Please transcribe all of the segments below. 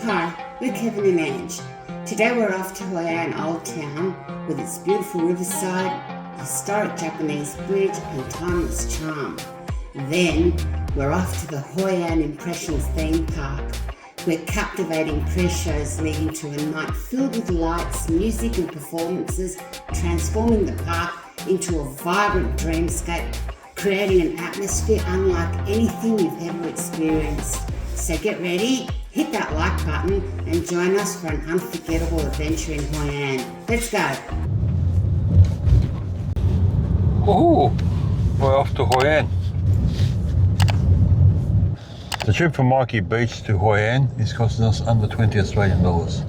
Hi, we're Kevin and Ange. Today we're off to Hoi An Oldtown with its beautiful riverside, historic Japanese bridge and timeless charm. Then we're off to the Hoi An Impressions theme park, where captivating pre-shows leading to a night filled with lights, music and performances, transforming the park into a vibrant dreamscape, creating an atmosphere unlike anything you've ever experienced. So get ready, hit that like button and join us for an unforgettable adventure in Hoi An. Let's go! Oh, we're off to Hoi An. The trip from Mikey Beach to Hoi An is costing us under 20 Australian dollars.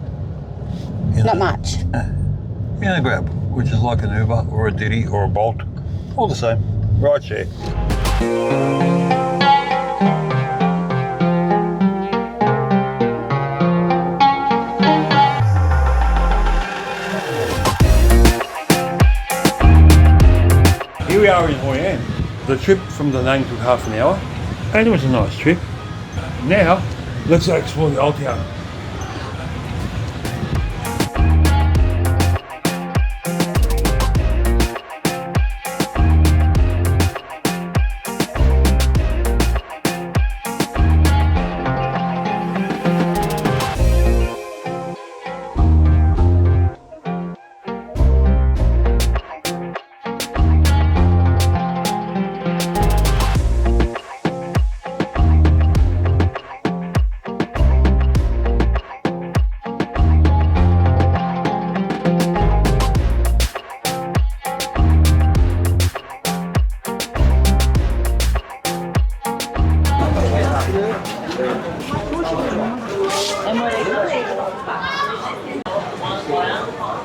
Not much. In a Grab, which is like an Uber or a Diddy or a Bolt, all the same, right share. Here we are in Hoi An. The trip from Da Nang took half an hour, and it was a nice trip. Now, let's go explore the Oldtown.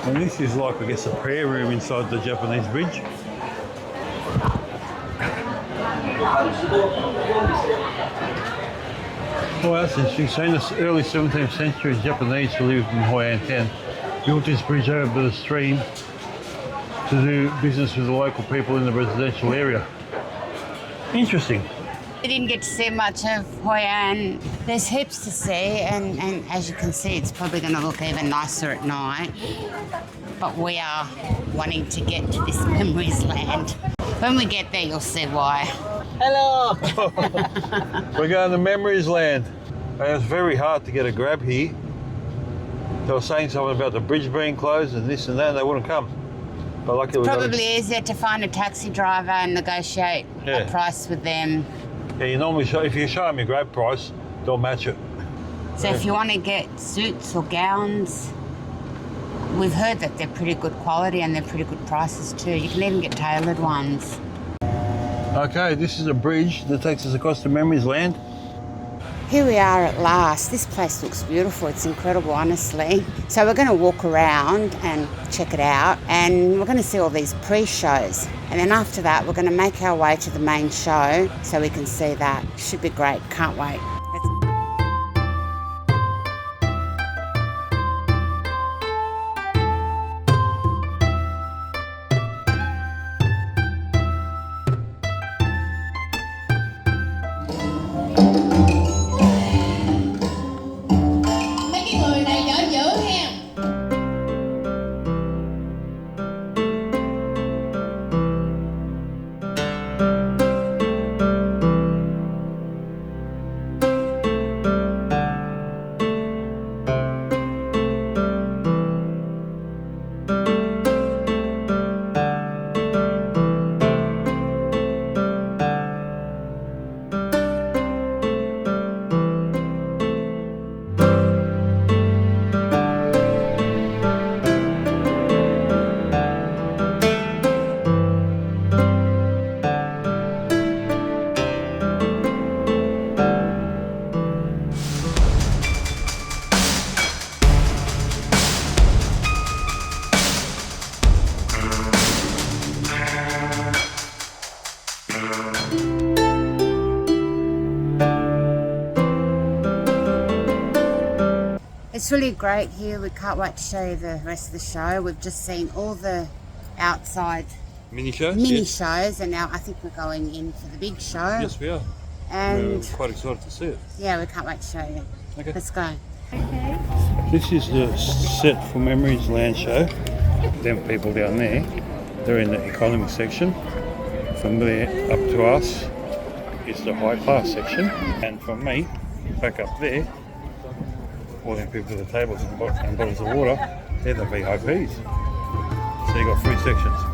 And this is like, I guess, a prayer room inside the Japanese bridge. Oh, that's interesting. So in the early 17th century, Japanese who lived in Hoi An Town built this bridge over the stream to do business with the local people in the residential area. Interesting. We didn't get to see much of Hoi An. There's heaps to see, and as you can see, it's probably going to look even nicer at night. But we are wanting to get to this memories land. When we get there, you'll see why. Hello! We're going to Memories Land. And it's very hard to get a Grab here. They were saying something about the bridge being closed and this and that, and they wouldn't come. But luckily, it's probably easier to find a taxi driver and negotiate a price with them. Yeah, you normally if you show them your Grab price, they'll match it. So if you want to get suits or gowns, we've heard that they're pretty good quality and they're pretty good prices too. You can even get tailored ones. Okay, this is a bridge that takes us across to Memories Land. Here we are at last. This place looks beautiful. It's incredible, honestly. So we're going to walk around and check it out, and we're going to see all these pre-shows. And then after that, we're going to make our way to the main show so we can see that. Should be great. Can't wait. It's really great here. We can't wait to show you the rest of the show. We've just seen all the outside Mini shows? shows, and now I think we're going in for the big show. Yes, we are. And we're quite excited to see it. Yeah, we can't wait to show you. Okay. Let's go. This is the set for Memories Land show. Them people down there, they're in the economy section. From there up to us is the high class section, and from me back up there, all them people with the tables and bottles of water, they're the VIPs. So you got 3 sections.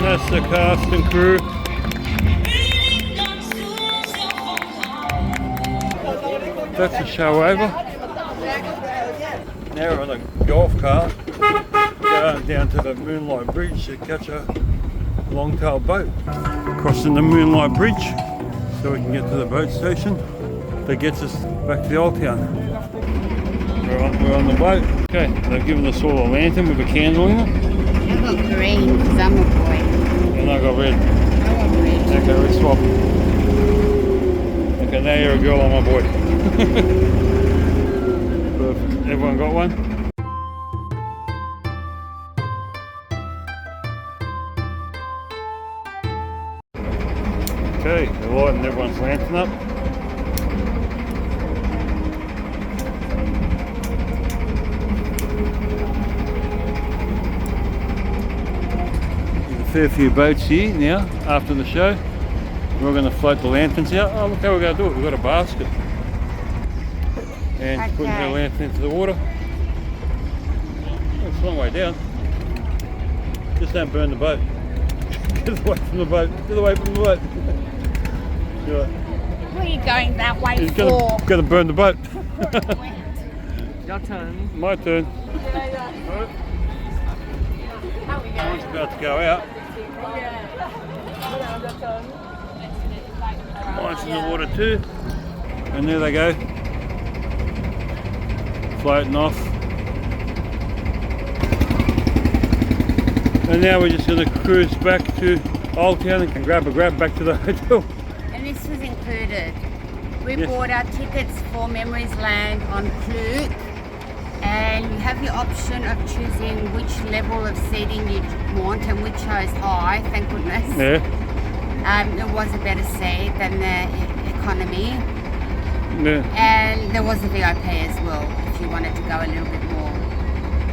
That's the cast and crew. That's the show over. Now we're on a golf cart going down to the Moonlight Bridge to catch a long-tail boat. Crossing the Moonlight Bridge so we can get to the boat station that gets us back to the Oldtown. We're on the boat. Okay, they've given us all a lantern with a candle in it. I got green because I'm a boy. And I got red. I got red. Okay, let's swap. Okay, now you're a girl, I'm a boy. Perfect. Everyone got one? Okay, they're lighting everyone's lantern up. There's a fair few boats here now after the show. We're going to float the lanterns out. Oh, look how we're going to do it. We've got a basket. And putting her lantern into the water. Oh, it's a long way down. Just don't burn the boat. Get away from the boat. Get away from the boat. What are you going that way You're for? Going to burn the boat. Your turn. My turn. One's about to go out. Mine's in the water too. And there they go. Floating off. And now we're just going to cruise back to Oldtown and grab a grab back to the hotel. And this was included. We Yes. bought our tickets for Memories Land on Klook, and you have the option of choosing which level of seating you want, and we chose high, thank goodness. Yeah. It was a better seat than the economy, Yeah. and there was a VIP as well if you wanted to go a little bit more.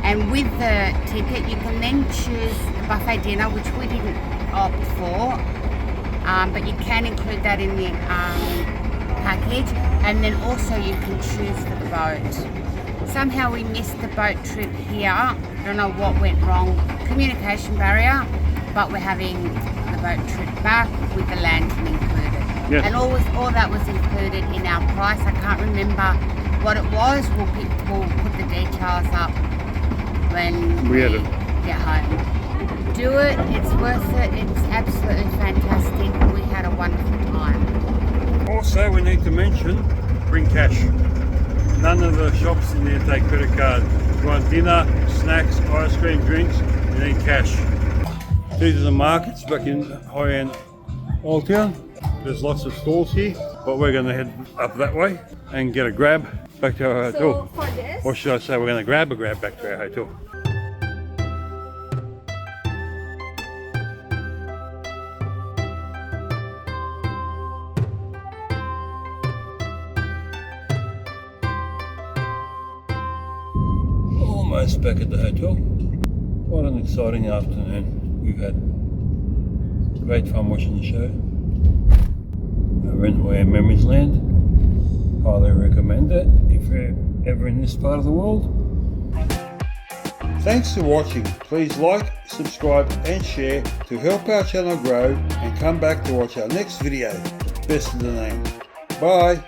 And with the ticket you can then choose the buffet dinner, which we didn't opt for, but you can include that in the package, and then also you can choose for the boat. Somehow we missed the boat trip here. I don't know what went wrong, communication barrier, but we're having the boat trip back with the lantern included. Yes. And all that was included in our price. I can't remember what it was. We'll put the details up when We we had it. get home. Do it, it's worth it, it's absolutely fantastic. We had a wonderful time. Also, we need to mention, bring cash. None of the shops in there take credit card. you want dinner, snacks, ice cream, drinks, you need cash. These are the markets back in Hoi An Oldtown. There's lots of stalls here, but we're going to head up that way and get a grab back to our hotel. So for this, Or should I say we're going to grab a grab back to our hotel. Almost back at the hotel. What an exciting afternoon we've had. Great fun watching the show. We're in Hoi An Memories Land. Highly recommend it if you're ever in this part of the world. Thanks for watching. Please like, subscribe and share to help our channel grow, and come back to watch our next video. Best of the name. Bye.